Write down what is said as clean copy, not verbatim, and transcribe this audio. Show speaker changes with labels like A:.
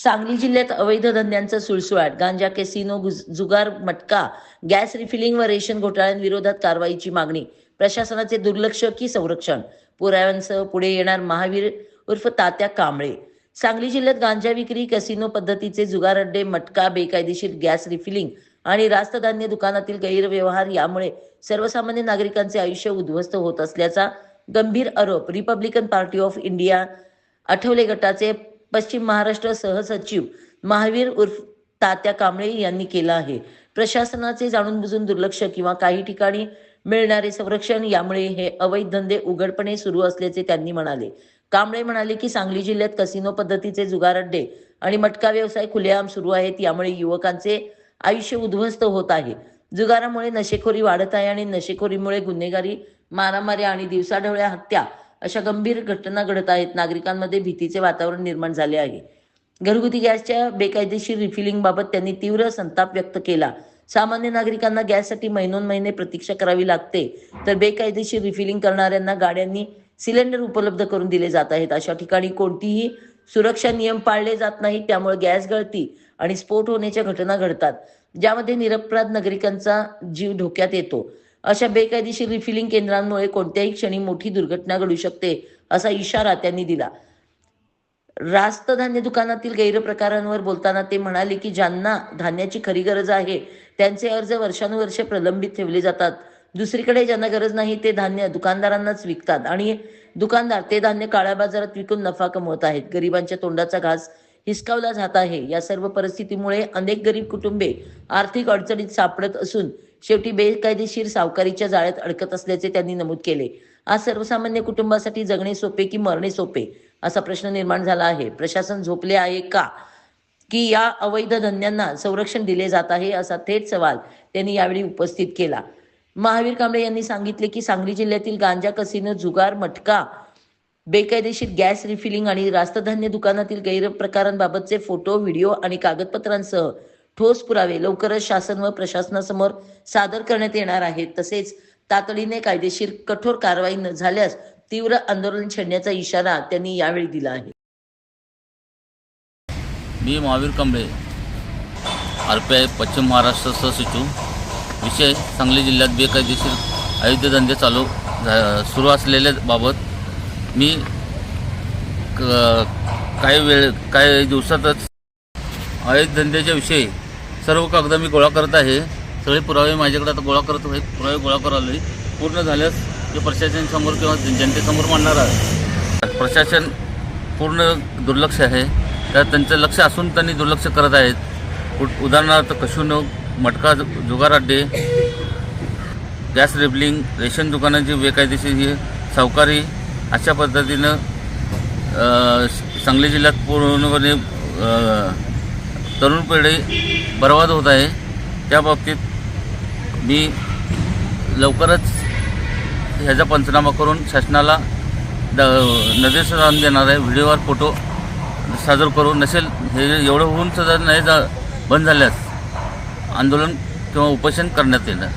A: सांगली जिल्ह्यात अवैध धंद्यांचा सुळसुळाट. गांजा, कॅसिनो, जुगार, मटका, गॅस रिफिलिंग व रेशन घोटाळ्यांविरोधात कारवाईची मागणी. प्रशासनाचे दुर्लक्ष की संरक्षण? पुराव्यांसह पुढे येणार महावीर उर्फ तात्या कांबळे. सांगली जिल्ह्यात गांजा विक्री, कॅसिनो पद्धतीचे जुगार अड्डे, मटका, बेकायदेशीर गॅस रिफिलिंग आणि रास्त धान्य दुकानातील गैरव्यवहार यामुळे सर्वसामान्य नागरिकांचे आयुष्य उद्ध्वस्त होत असल्याचा गंभीर आरोप Republican party of India Athawale गटाचे पश्चिम महाराष्ट्र सहसचिव महावीर उर्फ तात्या कांबळे यांनी केला आहे. प्रशासनाचे जाणून बुजून दुर्लक्ष किंवा काही ठिकाणी मिळणारे संरक्षण यामुळे हे अवैध धंदे उघडपणे सुरू असल्याचे त्यांनी म्हणाले. कांबळे म्हणाले की सांगली जिल्ह्यात कसिनो पद्धतीचे जुगार अड्डे आणि मटका व्यवसाय खुलेआम सुरू आहेत. यामुळे युवकांचे आयुष्य उद्ध्वस्त होत आहे. जुगारामुळे नशेखोरी वाढत आहे आणि नशेखोरीमुळे गुन्हेगारी, मारामारी आणि दिवसाढवळ्या हत्या अशा गंभीर घटना घडत आहेत. नागरिकांमध्ये भीतीचे वातावरण निर्माण झाले आहे. घरगुती गॅसच्या बेकायदेशीर रिफिलिंग बाबत त्यांनी तीव्र संताप व्यक्त केला. सामान्य नागरिकांना गॅससाठी महिनोन्महिने प्रतीक्षा करावी लागते, तर बेकायदेशीर रिफिलिंग करणाऱ्यांना गाड्यांनी सिलेंडर उपलब्ध करून दिले जात आहेत. अशा ठिकाणी कोणतीही सुरक्षा नियम पाळले जात नाहीत. त्यामुळे गॅस गळती आणि स्फोट होण्याच्या घटना घडतात, ज्यामध्ये निरपराध नागरिकांचा जीव धोक्यात येतो. अशा बेकायदेशीर रिफिलिंग केंद्रांमुळे कोणत्याही क्षणी मोठी दुर्घटना घडू शकते, असा इशारा त्यांनी दिला. रास्त धान्य दुकानातील गैरप्रकारांवर बोलताना ते म्हणाले की ज्यांना धान्याची खरी गरज आहे त्यांचे अर्ज वर्षानुवर्षे प्रलंबित ठेवले जातात. दुसरीकडे ज्यांना गरज नाही ते धान्य दुकानदारांनाच विकतात आणि दुकानदार ते धान्य काळ्या बाजारात विकून नफा कमवत आहेत. गरिबांच्या तोंडाचा घास हिसकावला जात आहे. या सर्व परिस्थितीमुळे अनेक गरीब कुटुंबे आर्थिक अडचणीत सापडत असून शेवटी बेकायदेशीर सावकारीच्या जाळ्यात अडकत असल्याचे त्यांनी नमूद केले. आज सर्वसामान्य कुटुंबासाठी जगणे सोपे की मरणे सोपे असा प्रश्न निर्माण झाला आहे. प्रशासन झोपले आहे का, की या अवैध धंद्यांना संरक्षण दिले जात आहे, असा थेट सवाल त्यांनी यावेळी उपस्थित केला. महावीर कांबळे यांनी सांगितले की सांगली जिल्ह्यातील गांजा, कसिनो, जुगार, मटका, बेकायदेशीर गॅस रिफिलिंग आणि रास्तधान्य दुकानातील गैरप्रकारांबाबतचे फोटो, व्हिडिओ आणि कागदपत्रांसह ठोस पुरावे लवकरच शासन व प्रशासनासमोर सादर करण्यात येणार आहेत. तसेच तातडीने कायदेशीर कठोर कारवाई न झाल्यास तीव्र आंदोलन छेडण्याचा इशारा त्यांनी यावेळी दिला आहे.
B: मी महावीर कांबळे, RPI पश्चिम महाराष्ट्र सहसचिव. विषय सांगली जिल्ह्यात बेकायदेशीर अवैध धंदे सुरू असलेल्याबाबत मी काही दिवसातच अवैध धंद्याच्या विषयी सर्व कागद मी गोळा करत आहे. सगळे पुरावे माझ्याकडे आता गोळा करत आहे. पुरावे गोळा करायला पूर्ण झाल्यास ते प्रशासनासमोर किंवा जनतेसमोर मांडणार आहे. प्रशासन पूर्ण दुर्लक्ष आहे. तर त्यांचं लक्ष असून त्यांनी दुर्लक्ष करत आहेत. उदाहरणार्थ कसिनो, मटका, जुगार अड्डे, गॅस रिफिलिंग, रेशन दुकानांची बेकायदेशीर ही सावकारी अशा पद्धतीनं सांगली जिल्ह्यात पूर्णपणे तरुण पिढी बर्बाद होत आहे. त्या बाबतीत मी लवकरच ह्याचा पंचनामा करून शासनाला निर्देशन देणार आहे. व्हिडिओवर फोटो सादर करून नसेल हे एवढं होऊन सुद्धा नाही बंद झाल्यास आंदोलन किंवा उपोषण करण्यात येणार.